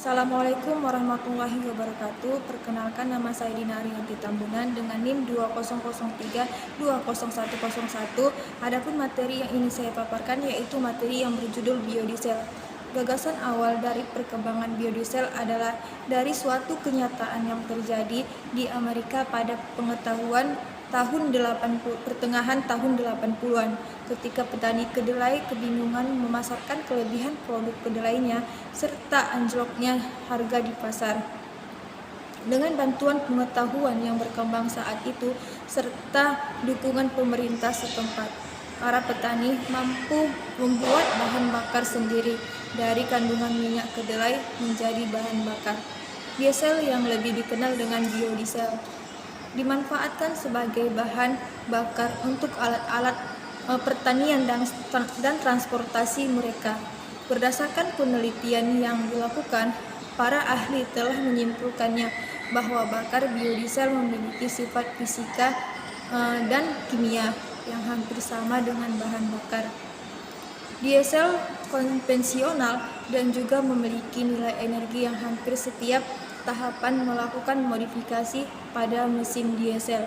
Assalamualaikum warahmatullahi wabarakatuh. Perkenalkan, nama saya Dina Ariyanti Tambunan dengan NIM 2003200101. Adapun materi yang ingin saya paparkan yaitu materi yang berjudul biodiesel. Gagasan awal dari perkembangan biodiesel adalah dari suatu kenyataan yang terjadi di Amerika pada pengetahuan pertengahan tahun 80-an, ketika petani kedelai kebingungan memasarkan kelebihan produk kedelainya serta anjloknya harga di pasar. Dengan bantuan pengetahuan yang berkembang saat itu serta dukungan pemerintah setempat, para petani mampu membuat bahan bakar sendiri dari kandungan minyak kedelai menjadi bahan bakar diesel yang lebih dikenal dengan biodiesel. Dimanfaatkan sebagai bahan bakar untuk alat-alat pertanian dan transportasi mereka. Berdasarkan penelitian yang dilakukan, para ahli telah menyimpulkannya bahwa bakar biodiesel memiliki sifat fisika dan kimia yang hampir sama dengan bahan bakar diesel konvensional dan juga memiliki nilai energi yang hampir setiap tahapan melakukan modifikasi pada mesin diesel.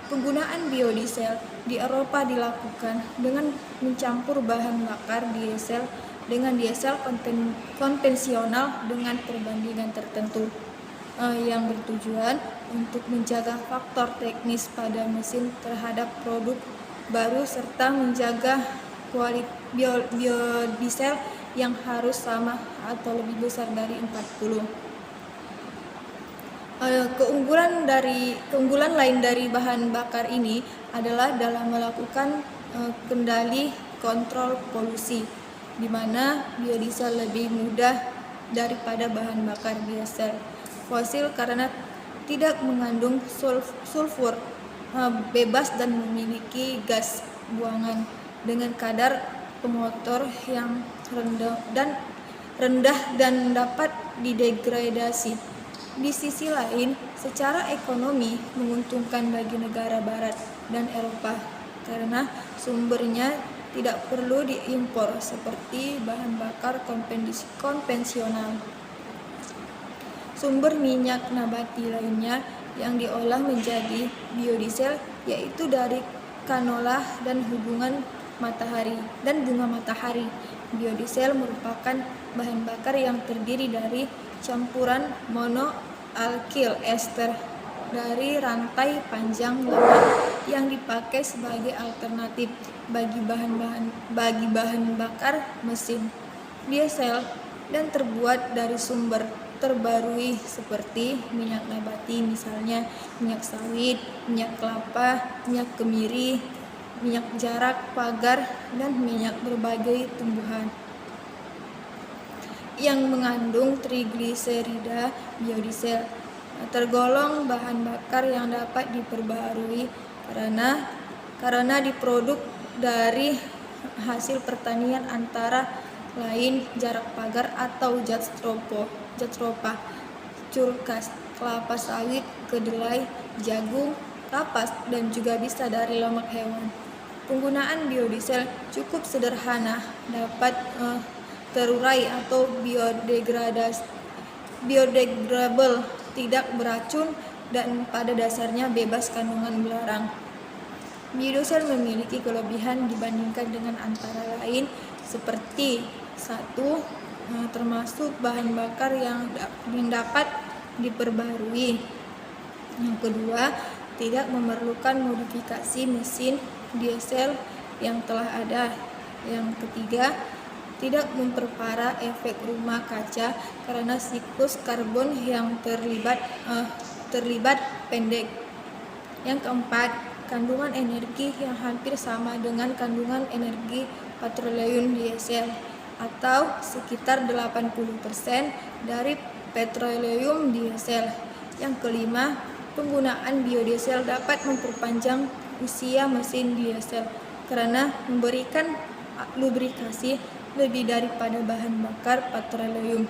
Penggunaan biodiesel di Eropa dilakukan dengan mencampur bahan bakar diesel dengan diesel konvensional dengan perbandingan tertentu yang bertujuan untuk menjaga faktor teknis pada mesin terhadap produk baru serta menjaga kualitas biodiesel yang harus sama atau lebih besar dari 40. Keunggulan lain dari bahan bakar ini adalah dalam melakukan kendali kontrol polusi, di mana biodiesel lebih mudah daripada bahan bakar diesel fosil karena tidak mengandung sulfur bebas dan memiliki gas buangan dengan kadar pemotor yang rendah dan dapat didegradasi. Di sisi lain, secara ekonomi menguntungkan bagi negara barat dan Eropa karena sumbernya tidak perlu diimpor seperti bahan bakar konvensional. Sumber minyak nabati lainnya yang diolah menjadi biodiesel yaitu dari kanola dan bunga matahari. Biodiesel merupakan bahan bakar yang terdiri dari campuran monoalkyl ester dari rantai panjang lemak yang dipakai sebagai alternatif bagi bahan bakar mesin diesel dan terbuat dari sumber terbarui seperti minyak nabati, misalnya minyak sawit, minyak kelapa, minyak kemiri, minyak jarak pagar, dan minyak berbagai tumbuhan yang mengandung trigliserida. Biodiesel tergolong bahan bakar yang dapat diperbaharui karena diproduk dari hasil pertanian antara lain jarak pagar atau zat stropa, curkas, kelapa sawit, kedelai, jagung, kapas, dan juga bisa dari lemak hewan. Penggunaan biodiesel cukup sederhana, dapat terurai atau biodegradable, tidak beracun, dan pada dasarnya bebas kandungan belerang. Biodiesel memiliki kelebihan dibandingkan dengan antara lain seperti 1. Termasuk bahan bakar yang dapat diperbarui. Yang kedua, tidak memerlukan modifikasi mesin diesel yang telah ada. Yang ketiga, tidak memperparah efek rumah kaca karena siklus karbon yang terlibat pendek. Yang keempat, kandungan energi yang hampir sama dengan kandungan energi petroleum diesel atau sekitar 80% dari petroleum diesel. Yang kelima, penggunaan biodiesel dapat memperpanjang usia mesin diesel karena memberikan lubrikasi lebih daripada bahan bakar petroleum.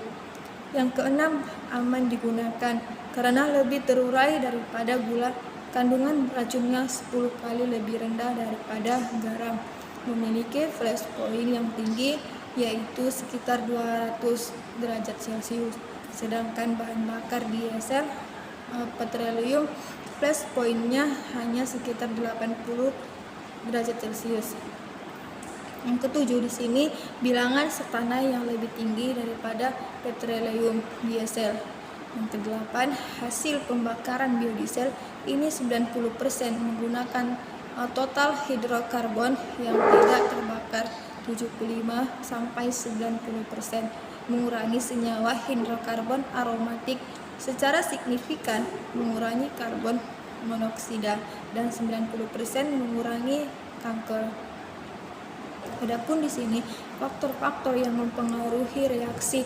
Yang keenam, aman digunakan karena lebih terurai daripada gula. Kandungan racunnya 10 kali lebih rendah daripada garam. Memiliki flash point yang tinggi yaitu sekitar 200 derajat Celcius. sedangkan bahan bakar diesel petroleum plus poinnya hanya sekitar 80 derajat Celcius. Yang ketujuh, di sini bilangan setanak yang lebih tinggi daripada petroleum diesel. Yang kedelapan, hasil pembakaran biodiesel ini 90% menggunakan total hidrokarbon yang tidak terbakar 75 sampai 90%, mengurangi senyawa hidrokarbon aromatik secara signifikan, mengurangi karbon monoksida, dan 90% mengurangi kanker. Adapun di sini faktor-faktor yang mempengaruhi reaksi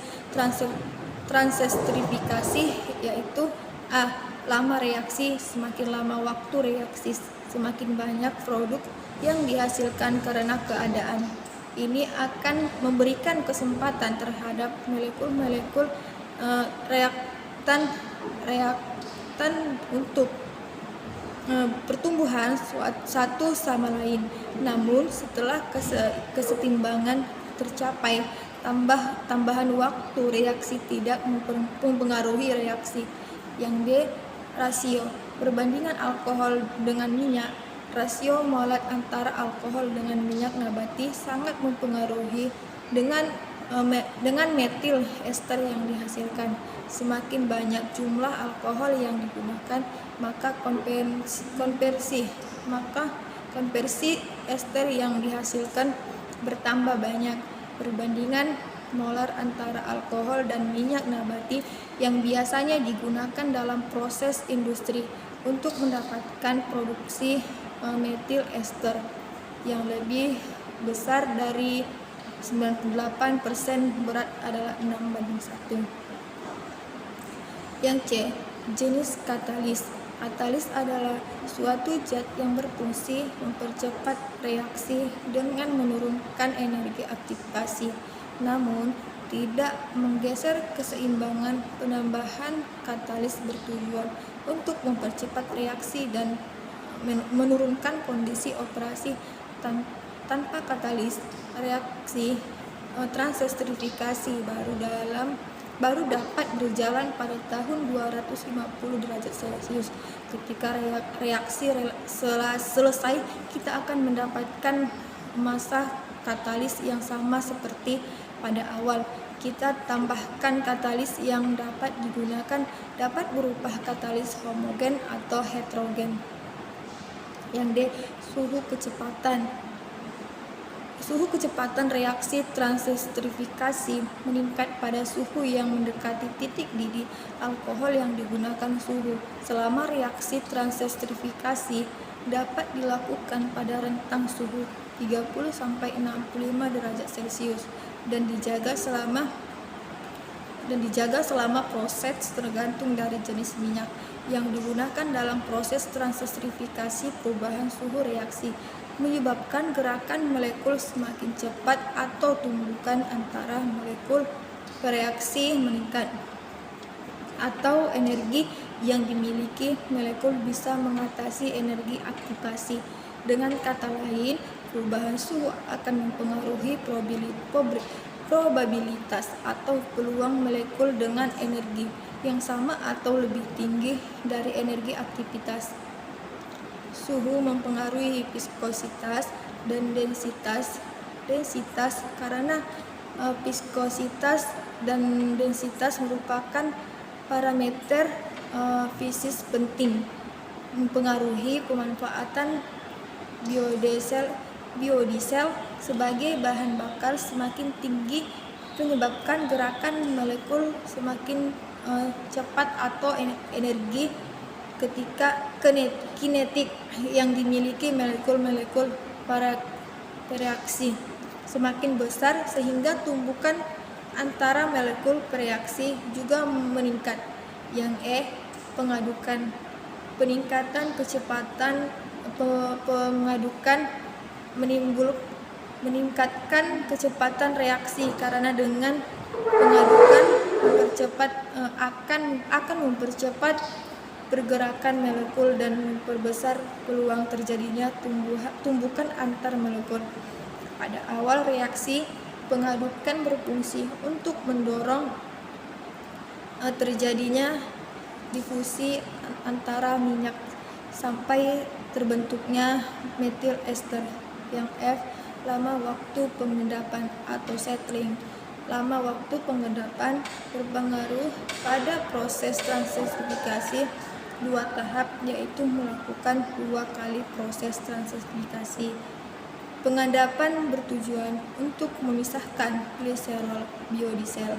transestrifikasi yaitu A. Lama reaksi. Semakin lama waktu reaksi, semakin banyak produk yang dihasilkan karena keadaan ini akan memberikan kesempatan terhadap molekul-molekul reaktan untuk pertumbuhan satu sama lain. Namun setelah kesetimbangan tercapai, tambahan waktu reaksi tidak mempengaruhi reaksi. Yang D. Rasio. Perbandingan alkohol dengan minyak. Rasio molat antara alkohol dengan minyak nabati sangat mempengaruhi dengan metil ester yang dihasilkan. Semakin banyak jumlah alkohol yang digunakan, maka konversi ester yang dihasilkan bertambah banyak. Perbandingan molar antara alkohol dan minyak nabati yang biasanya digunakan dalam proses industri untuk mendapatkan produksi metil ester yang lebih besar dari 98% berat adalah 6:1. Yang C. Jenis katalis. Katalis adalah suatu zat yang berfungsi mempercepat reaksi dengan menurunkan energi aktivasi, namun tidak menggeser keseimbangan. Penambahan katalis bertujuan untuk mempercepat reaksi dan menurunkan kondisi operasi. Tanpa katalis, reaksi transestrifikasi baru dapat berjalan pada tahun 250 derajat Celcius. Ketika reaksi selesai, kita akan mendapatkan massa katalis yang sama seperti pada awal. Kita tambahkan katalis yang dapat digunakan dapat berupa katalis homogen atau heterogen. Yang D. Suhu kecepatan reaksi transestrifikasi meningkat pada suhu yang mendekati titik didih alkohol yang digunakan. Suhu selama reaksi transestrifikasi dapat dilakukan pada rentang suhu 30 sampai 65 derajat Celcius dan dijaga selama proses tergantung dari jenis minyak yang digunakan dalam proses transestrifikasi. Perubahan suhu reaksi menyebabkan gerakan molekul semakin cepat atau tumbukan antara molekul bereaksi meningkat, atau energi yang dimiliki molekul bisa mengatasi energi aktivasi. Dengan kata lain, perubahan suhu akan mempengaruhi probabilitas atau peluang molekul dengan energi yang sama atau lebih tinggi dari energi aktivitas. Suhu mempengaruhi viskositas dan densitas karena viskositas dan densitas merupakan parameter fisis penting mempengaruhi pemanfaatan biodiesel sebagai bahan bakar. Semakin tinggi menyebabkan gerakan molekul semakin cepat atau energi kinetik yang dimiliki molekul para bereaksi semakin besar, sehingga tumbukan antara molekul bereaksi juga meningkat. Yang E. Peningkatan kecepatan meningkatkan kecepatan reaksi karena dengan pengadukan akan mempercepat pergerakan molekul dan memperbesar peluang terjadinya tumbukan antar molekul. Pada awal reaksi, pengadukan berfungsi untuk mendorong terjadinya difusi antara minyak sampai terbentuknya metil ester. Yang F, lama waktu pengendapan atau settling. Lama waktu pengendapan berpengaruh pada proses transesrifikasi 2 tahap, yaitu melakukan 2 kali proses transesrifikasi. Pengendapan bertujuan untuk memisahkan gliserol biodiesel.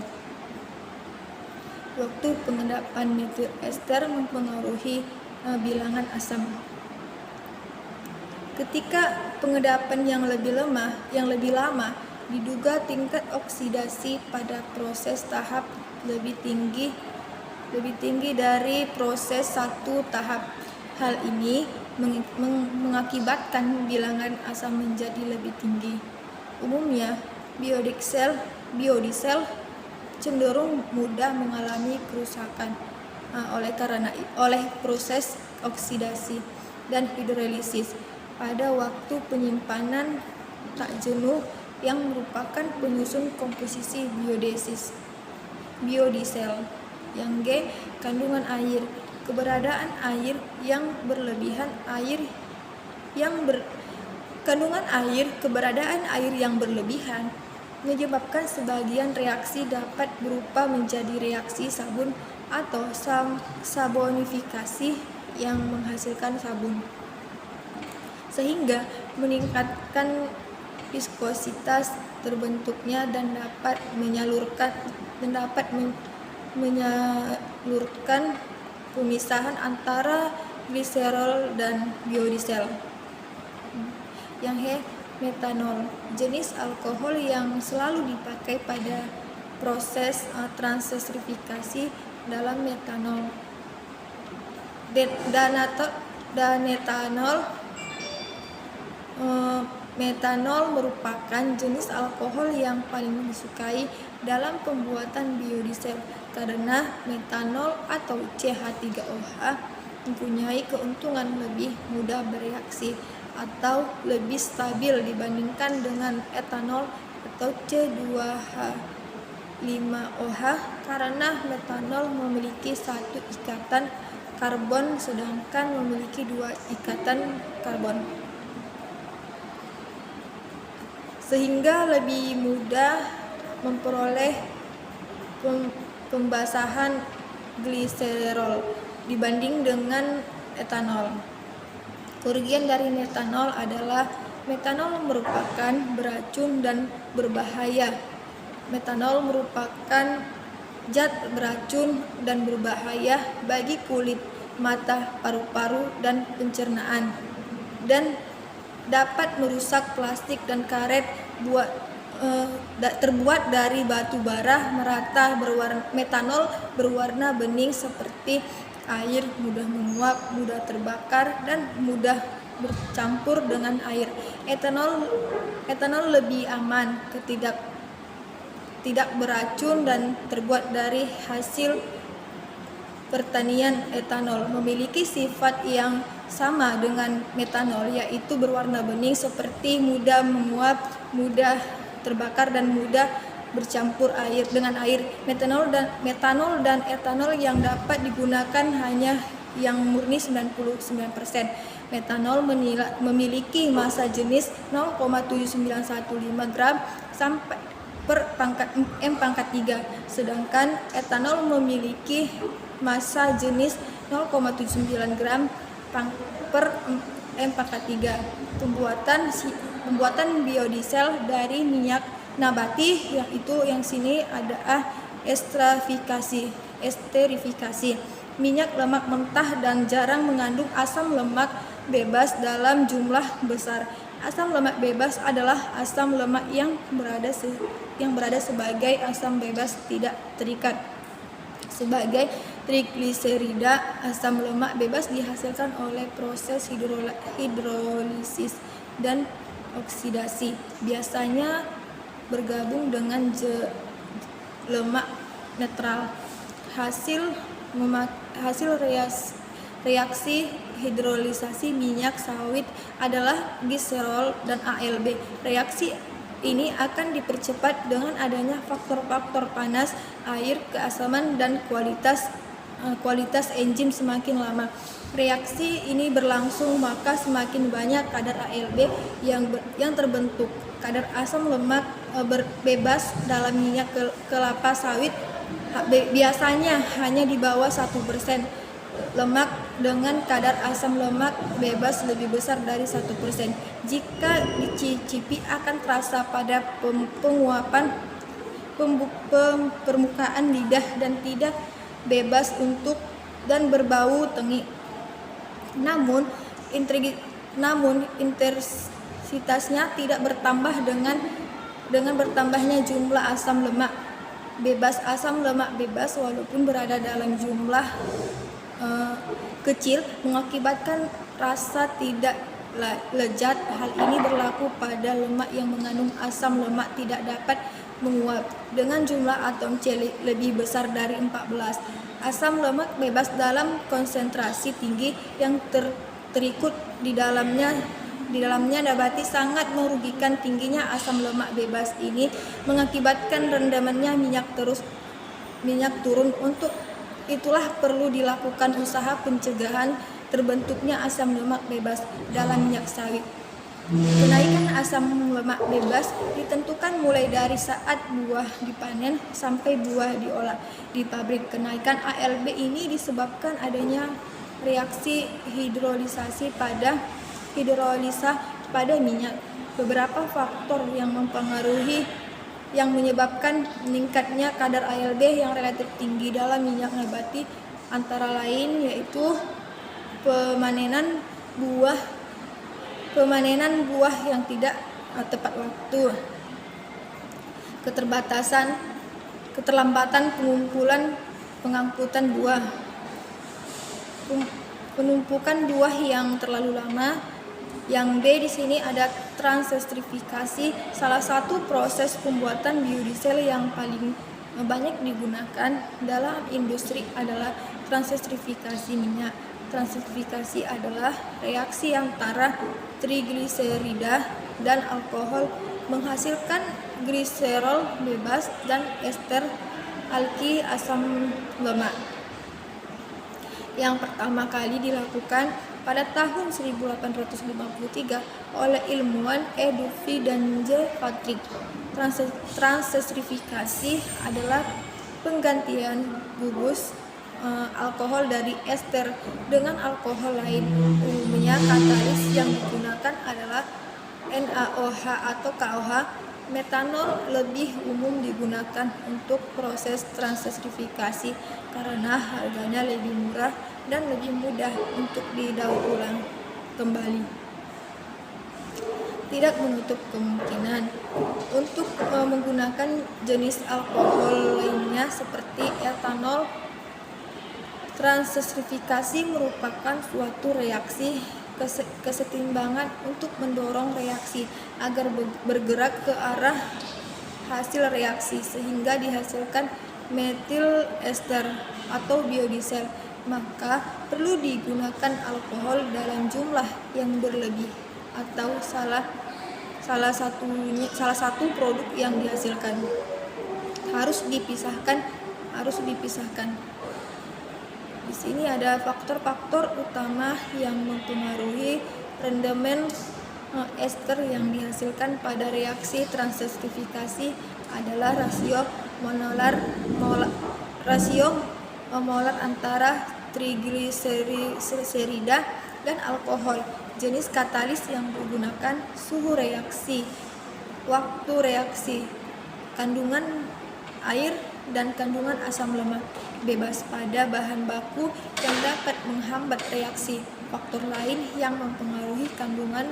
Waktu pengendapan metil ester mempengaruhi bilangan asam. Ketika pengendapan yang lebih lama, diduga tingkat oksidasi pada proses tahap lebih tinggi dari proses 1 tahap. Hal ini mengakibatkan bilangan asam menjadi lebih tinggi. Umumnya, biodiesel cenderung mudah mengalami kerusakan oleh proses oksidasi dan hidrolisis pada waktu penyimpanan tak jenuh yang merupakan penyusun komposisi biodiesel. Yang G, kandungan air. Keberadaan air yang berlebihan menyebabkan sebagian reaksi dapat berubah menjadi reaksi sabun atau sabonifikasi yang menghasilkan sabun, sehingga meningkatkan viskositas terbentuknya dan dapat menyalurkan pemisahan antara gliserol dan biodiesel. Yang H, metanol, jenis alkohol yang selalu dipakai pada proses transesrifikasi dalam metanol dan etanol. Metanol merupakan jenis alkohol yang paling disukai dalam pembuatan biodiesel karena metanol atau CH3OH mempunyai keuntungan lebih mudah bereaksi atau lebih stabil dibandingkan dengan etanol atau C2H5OH karena metanol memiliki 1 ikatan karbon sedangkan memiliki 2 ikatan karbon, sehingga lebih mudah memperoleh pembasahan gliserol dibanding dengan etanol. Kerugian dari metanol adalah metanol merupakan beracun dan berbahaya. Metanol merupakan zat beracun dan berbahaya bagi kulit, mata, paru-paru, dan pencernaan, dan dapat merusak plastik dan karet terbuat dari batu bara merata. Metanol berwarna bening seperti air, mudah menguap, mudah terbakar, dan mudah bercampur dengan air. Etanol lebih aman, tidak beracun dan terbuat dari hasil pertanian. Etanol memiliki sifat yang sama dengan metanol, yaitu berwarna bening seperti mudah menguap, mudah terbakar, dan mudah bercampur dengan air. Metanol dan etanol yang dapat digunakan hanya yang murni 99%. Metanol memiliki massa jenis 0,7915 gram sampai per pangkat M⁻3, sedangkan etanol memiliki massa jenis 0,79 gram per M⁻3. Pembuatan biodiesel dari minyak nabati, yang sini ada esterifikasi. Minyak lemak mentah dan jarang mengandung asam lemak bebas dalam jumlah besar. Asam lemak bebas adalah asam lemak yang berada sebagai asam bebas tidak terikat. Sebagai trigliserida, asam lemak bebas dihasilkan oleh proses hidrolisis dan oksidasi, biasanya bergabung dengan lemak netral. Hasil reaksi hidrolisasi minyak sawit adalah gliserol dan ALB. Reaksi ini akan dipercepat dengan adanya faktor-faktor panas, air, keasaman, dan kualitas enzim semakin lama reaksi ini berlangsung, maka semakin banyak kadar ALB yang terbentuk. Kadar asam lemak bebas dalam minyak kelapa sawit biasanya hanya di bawah 1%. Lemak dengan kadar asam lemak bebas lebih besar dari 1%. Jika dicicipi akan terasa pada penguapan permukaan lidah dan tidak bebas dan berbau tengik. Namun intensitasnya tidak bertambah dengan bertambahnya jumlah asam lemak bebas. Asam lemak bebas walaupun berada dalam jumlah kecil mengakibatkan rasa tidak lezat. Hal ini berlaku pada lemak yang mengandung asam lemak tidak dapat menguap dengan jumlah atom C lebih besar dari 14. Asam lemak bebas dalam konsentrasi tinggi yang terikut di dalamnya nabati sangat merugikan. Tingginya asam lemak bebas ini mengakibatkan rendamannya minyak turun. Untuk itulah perlu dilakukan usaha pencegahan terbentuknya asam lemak bebas dalam minyak sawit. Kenaikan asam lemak bebas ditentukan mulai dari saat buah dipanen sampai buah diolah di pabrik. Kenaikan ALB ini disebabkan adanya reaksi hidrolisa pada minyak. Beberapa faktor yang menyebabkan meningkatnya kadar ALB yang relatif tinggi dalam minyak nabati antara lain yaitu pemanenan buah yang tidak tepat waktu, keterlambatan pengangkutan buah, penumpukan buah yang terlalu lama. Yang B di sini ada transestrifikasi. Salah satu proses pembuatan biodiesel yang paling banyak digunakan dalam industri adalah transestrifikasi minyak. Transestrifikasi adalah reaksi antara trigliserida dan alkohol menghasilkan gliserol bebas dan ester alki asam lemak. Yang pertama kali dilakukan pada tahun 1853 oleh ilmuwan E. Duffy dan J. Patrick. Transestrifikasi adalah penggantian gugus alkohol dari ester dengan alkohol lain. Umumnya katalis yang digunakan adalah NaOH atau KOH. Metanol lebih umum digunakan untuk proses transestrifikasi karena harganya lebih murah dan lebih mudah untuk didaur ulang kembali. Tidak menutup kemungkinan untuk menggunakan jenis alkohol lainnya seperti etanol. Transestrifikasi merupakan suatu reaksi kesetimbangan untuk mendorong reaksi agar bergerak ke arah hasil reaksi sehingga dihasilkan metil ester atau biodiesel. Maka perlu digunakan alkohol dalam jumlah yang berlebih atau salah satu produk yang dihasilkan harus dipisahkan. Di sini ada faktor-faktor utama yang mempengaruhi rendaman ester yang dihasilkan pada reaksi transestrifikasi adalah rasio molar antara trigliserida dan alkohol, jenis katalis yang digunakan, suhu reaksi, waktu reaksi, kandungan air dan kandungan asam lemak bebas pada bahan baku yang dapat menghambat reaksi. Faktor lain yang mempengaruhi kandungan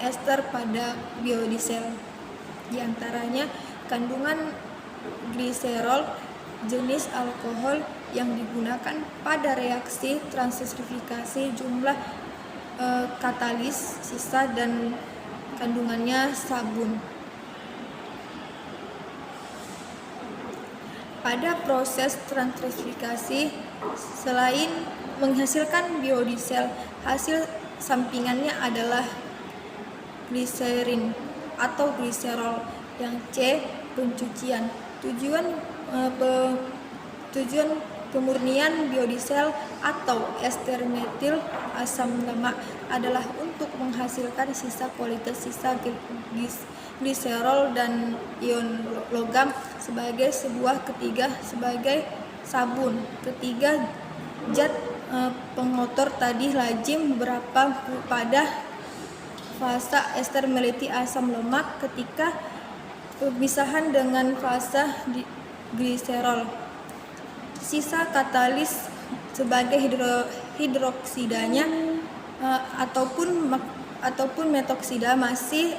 ester pada biodiesel diantaranya kandungan gliserol, jenis alkohol yang digunakan pada reaksi transestrifikasi, jumlah katalis sisa dan kandungannya sabun. Pada proses transestrifikasi, selain menghasilkan biodiesel, hasil sampingannya adalah gliserin. atau gliserol. Yang C, pencucian. Tujuan pemurnian biodiesel atau ester metil asam lemak adalah untuk menghasilkan sisa kualitas sisa gliserol dan ion logam sebagai sebagai sabun. Ketiga, zat pengotor tadi lazim berapa pada fase ester meliti asam lemak ketika pemisahan dengan fase gliserol. Sisa katalis sebagai hidroksidanya ataupun metoksida masih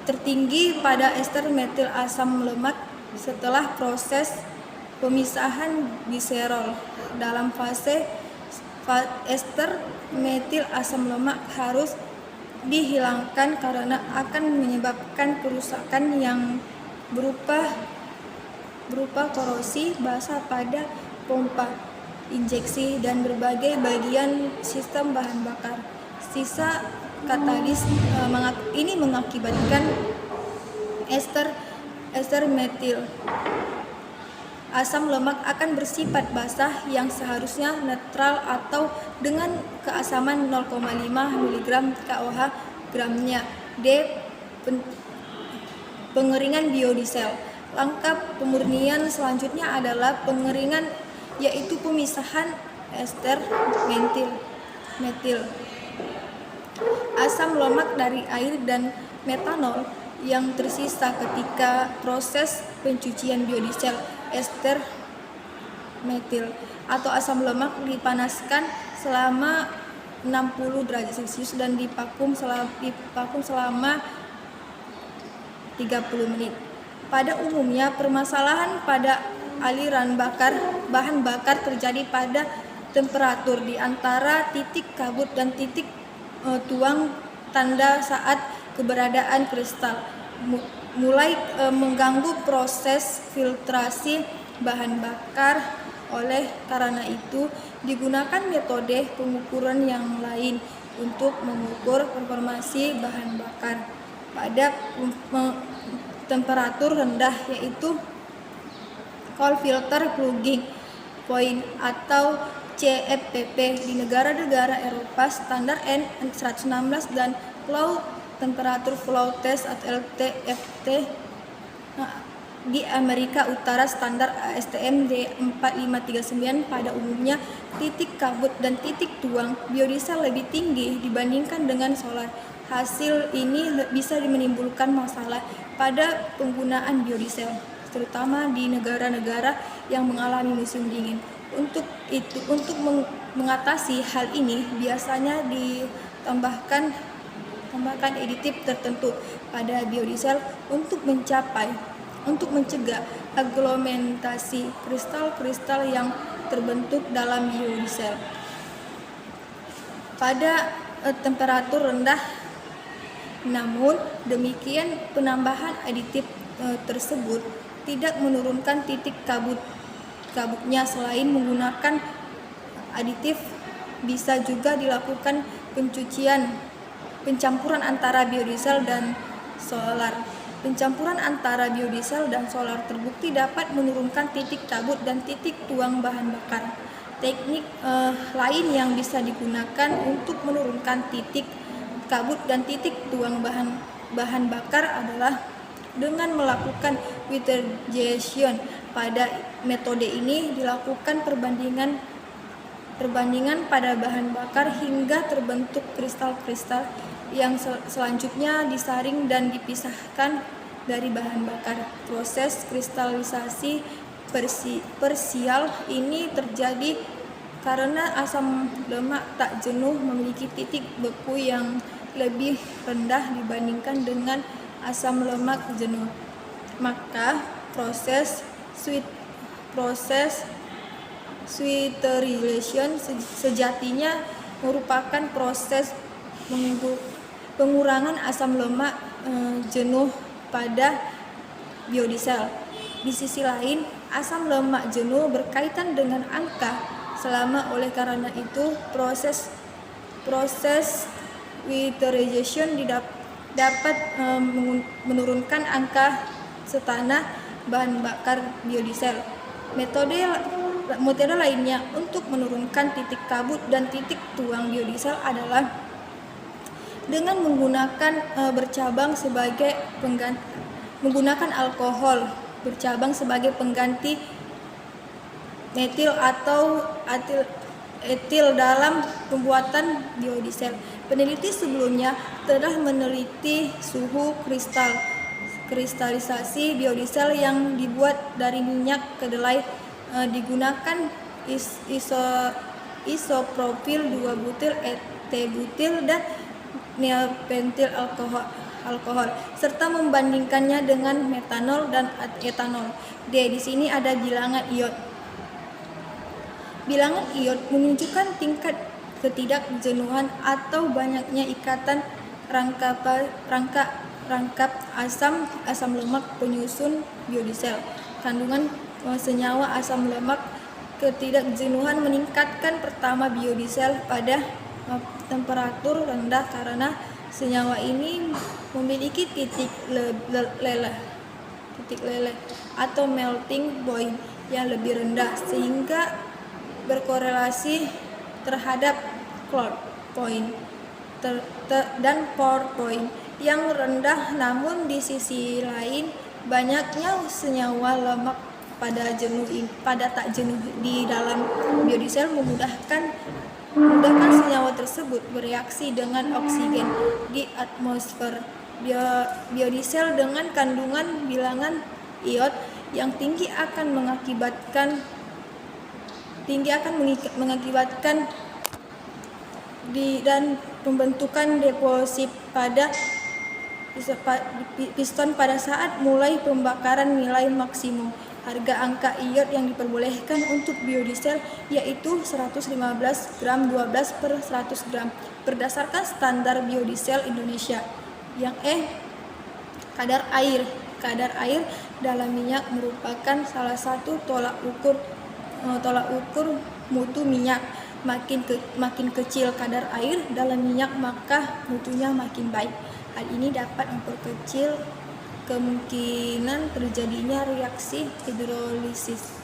tertinggi pada ester metil asam lemak setelah proses pemisahan gliserol. Dalam fase ester metil asam lemak harus dihilangkan karena akan menyebabkan kerusakan yang berupa korosi basah pada pompa injeksi dan berbagai bagian sistem bahan bakar. Sisa katalis ini mengakibatkan ester metil asam lemak akan bersifat basah yang seharusnya netral atau dengan keasaman 0,5 mg KOH gramnya. D. Pengeringan biodiesel. Langkah pemurnian selanjutnya adalah pengeringan, yaitu pemisahan ester metil asam lemak dari air dan metanol yang tersisa ketika proses pencucian biodiesel. Ester metil atau asam lemak dipanaskan selama 60 derajat Celcius dan divakum selama 30 menit. Pada umumnya, permasalahan pada aliran bahan bakar terjadi pada temperatur di antara titik kabut dan titik tuang tanda saat keberadaan kristal, mulai mengganggu proses filtrasi bahan bakar. Oleh karena itu, digunakan metode pengukuran yang lain untuk mengukur performansi bahan bakar pada temperatur rendah, yaitu cold filter plugging point atau CFPP. Di negara-negara Eropa, standar N116 dan low temperature flow test atau LTFT. Di Amerika Utara, standar ASTM D4539. Pada umumnya, titik kabut dan titik tuang biodiesel lebih tinggi dibandingkan dengan solar. Hasil ini bisa menimbulkan masalah pada penggunaan biodiesel, terutama di negara-negara yang mengalami musim dingin. Untuk mengatasi hal ini, biasanya ditambahkan aditif tertentu pada biodiesel untuk mencegah aglomerasi kristal-kristal yang terbentuk dalam biodiesel. Pada temperatur rendah, namun demikian penambahan aditif tersebut tidak menurunkan titik kabutnya. Selain menggunakan aditif, bisa juga dilakukan pencampuran antara biodiesel dan solar. Pencampuran antara biodiesel dan solar terbukti dapat menurunkan titik kabut dan titik tuang bahan bakar. Teknik lain yang bisa digunakan untuk menurunkan titik kabut dan titik tuang bahan bakar adalah dengan melakukan vitrification. Pada metode ini dilakukan perbandingan pada bahan bakar hingga terbentuk kristal-kristal yang selanjutnya disaring dan dipisahkan dari bahan bakar. Proses kristalisasi parsial ini terjadi karena asam lemak tak jenuh memiliki titik beku yang lebih rendah dibandingkan dengan asam lemak jenuh. Maka proses switterization sejatinya merupakan proses pengurangan asam lemak jenuh pada biodiesel. Di sisi lain, asam lemak jenuh berkaitan dengan angka. Oleh karena itu, proses filterization dapat menurunkan angka setana bahan bakar biodiesel. Metode lainnya untuk menurunkan titik kabut dan titik tuang biodiesel adalah dengan menggunakan alkohol bercabang sebagai pengganti metil atau etil dalam pembuatan biodiesel. Peneliti sebelumnya telah meneliti suhu kristalisasi biodiesel yang dibuat dari minyak kedelai. Digunakan isopropil 2-butil ete-butil dan neopentil alkohol serta membandingkannya dengan metanol dan etanol. Di sini ada bilangan iod. Bilangan iod menunjukkan tingkat ketidakjenuhan atau banyaknya ikatan rangkap asam lemak penyusun biodiesel. Kandungan senyawa asam lemak ketidakjenuhan meningkatkan pertama biodiesel pada temperatur rendah karena senyawa ini memiliki titik leleh atau melting point yang lebih rendah sehingga berkorelasi terhadap cloud point dan pour point yang rendah. Namun di sisi lain banyaknya senyawa lemak pada tak jenuh di dalam biodiesel memudahkan senyawa tersebut bereaksi dengan oksigen di atmosfer. Biodiesel dengan kandungan bilangan iod yang tinggi akan mengakibatkan dan pembentukan deposit pada piston pada saat mulai pembakaran nilai maksimum. Harga angka iod yang diperbolehkan untuk biodiesel yaitu 115 gram 12 per 100 gram berdasarkan standar biodiesel Indonesia. Yang kadar air dalam minyak merupakan salah satu tolak ukur mutu minyak. Makin kecil kadar air dalam minyak maka mutunya makin baik. Hal ini dapat memperkecil kemungkinan terjadinya reaksi hidrolisis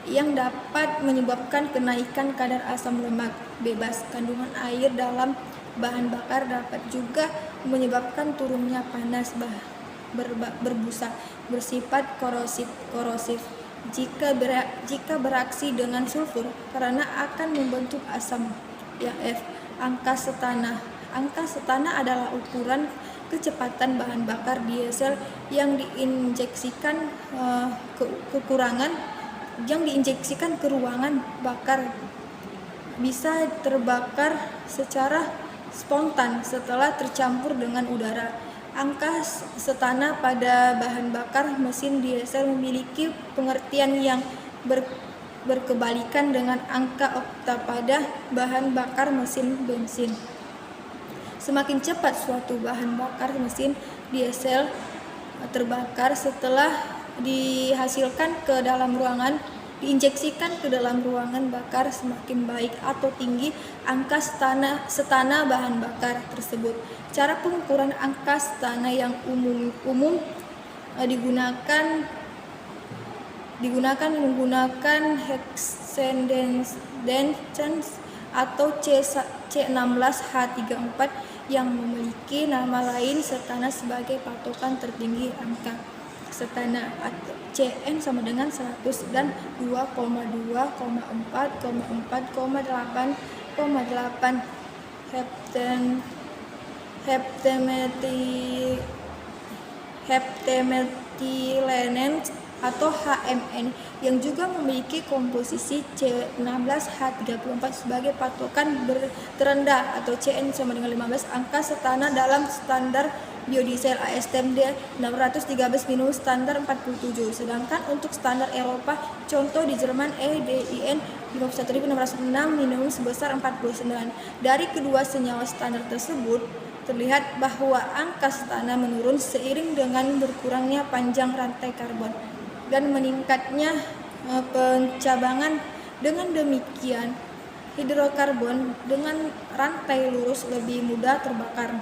yang dapat menyebabkan kenaikan kadar asam lemak bebas. Kandungan air dalam bahan bakar dapat juga menyebabkan turunnya panas berbusa bersifat korosif jika bereaksi dengan sulfur karena akan membentuk asam. Yang angka setana adalah ukuran kecepatan bahan bakar diesel yang diinjeksikan ke ruangan bakar bisa terbakar secara spontan setelah tercampur dengan udara. Angka setana pada bahan bakar mesin diesel memiliki pengertian yang berkebalikan dengan angka okta pada bahan bakar mesin bensin. Semakin cepat suatu bahan bakar mesin diesel terbakar setelah diinjeksikan ke dalam ruangan bakar, semakin baik atau tinggi angka setana bahan bakar tersebut. Cara pengukuran angka setana yang umum digunakan menggunakan hexadecimal atau C16H34 yang memiliki nama lain setana sebagai patokan tertinggi angka setana atau Cn sama dengan 100 dan 2,2,4,4,8,8 heptamethylenen atau HMN yang juga memiliki komposisi C16H34 sebagai patokan terendah atau Cn sama dengan 15. Angka setana dalam standar biodiesel ASTM 613 minus standar 47. Sedangkan untuk standar Eropa, contoh di Jerman EDIN 51606 minus sebesar 49. Dari kedua senyawa standar tersebut terlihat bahwa angka setana menurun seiring dengan berkurangnya panjang rantai karbon dan meningkatnya pencabangan. Dengan demikian, hidrokarbon dengan rantai lurus lebih mudah terbakar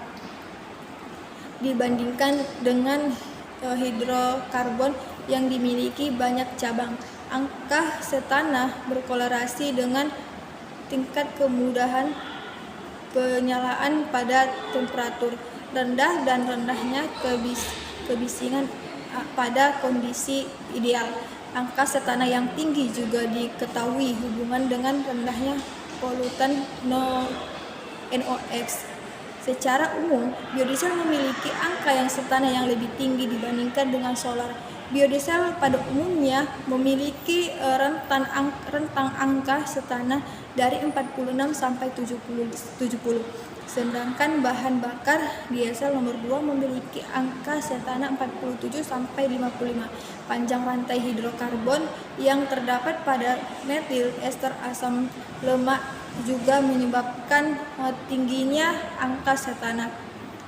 dibandingkan dengan hidrokarbon yang dimiliki banyak cabang. Angka setanah berkorelasi dengan tingkat kemudahan penyalaan pada temperatur rendah dan rendahnya kebisingan pada kondisi ideal. Angka setanah yang tinggi juga diketahui hubungan dengan rendahnya polutan NOx. Secara umum, biodiesel memiliki angka yang setanah yang lebih tinggi dibandingkan dengan solar. Biodiesel pada umumnya memiliki rentang angka setanah dari 46 sampai 70. Sedangkan bahan bakar diesel nomor 2 memiliki angka setanah 47 sampai 55. Panjang rantai hidrokarbon yang terdapat pada metil ester asam lemak juga menyebabkan tingginya angka setanah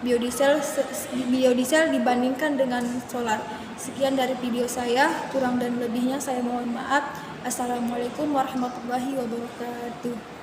biodiesel dibandingkan dengan solar. Sekian dari video saya, kurang dan lebihnya saya mohon maaf. Assalamualaikum warahmatullahi wabarakatuh.